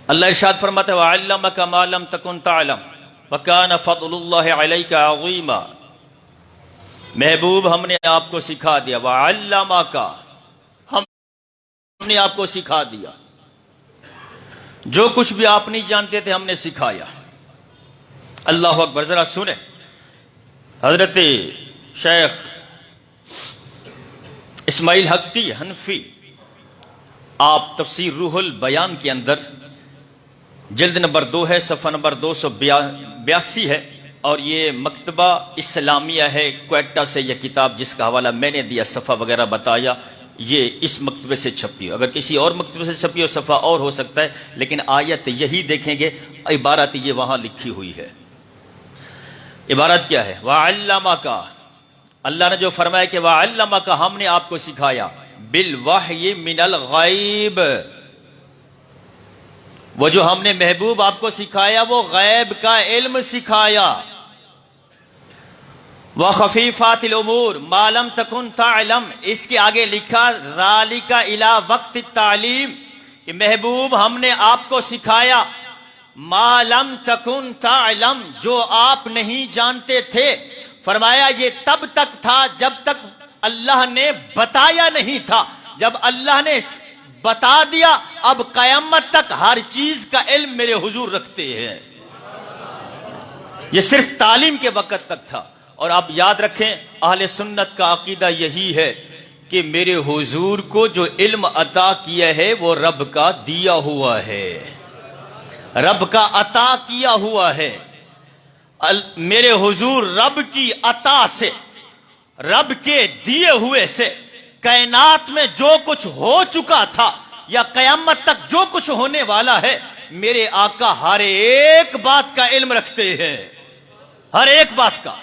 अल्लाह इरशाद फरमाता है वअल्लमका मा लम तकुन तअलम व कान फज़लुल्लाहि अलैका अज़ीमा। महबूब हमने आपको सिखा दिया, वअल्लमका हमने आपको सिखा दिया, जो कुछ भी आप नहीं जानते थे हमने सिखाया। अल्लाह अकबर। जरा सुने, हजरत शेख इस्माइल हक्की हनफी आप तफसीर रूहुल बयान के अंदर जिल्द नंबर 2 है, सफ़ा नंबर 282 है, और ये मकतबा इस्लामिया है क्वेटा से यह किताब जिसका हवाला मैंने दिया, सफ़ा वगैरह बताया, ये इस मकतबे से छपी हो। अगर किसी और मकतबे से छपी हो सफ़ा और हो सकता है, लेकिन आयत यही देखेंगे, इबारत ये वहां लिखी हुई है। इबारत क्या है? वअल्लमका, अल्लाह ने जो फरमाया कि वअल्लमका हमने आपको सिखाया, बिल वही मिनल गैब, वो जो हमने महबूब आपको सिखाया वो गैब का इल्म सिखाया। वह खफीफातिल उमूर मालम तकुन तालम, इसके आगे लिखा ज़ालिका इला वक्त तालीम, कि महबूब हमने आपको सिखाया मालम तकुन तालम, जो आप नहीं जानते थे। फरमाया ये तब तक था जब तक अल्लाह ने बताया नहीं था, जब अल्लाह ने बता दिया अब कयामत तक हर चीज का इल्म मेरे हुजूर रखते हैं। यह सिर्फ तालीम के वक्त तक था। और आप याद रखें, अहले सुन्नत का अकीदा यही है कि मेरे हुजूर को जो इल्म अता किया है वो रब का दिया हुआ है, रब का अता किया हुआ है। मेरे हुजूर रब की अता से, रब के दिए हुए से कायनात में जो कुछ हो चुका था या कयामत तक जो कुछ होने वाला है, मेरे आका हर एक बात का इल्म रखते हैं, हर एक बात का।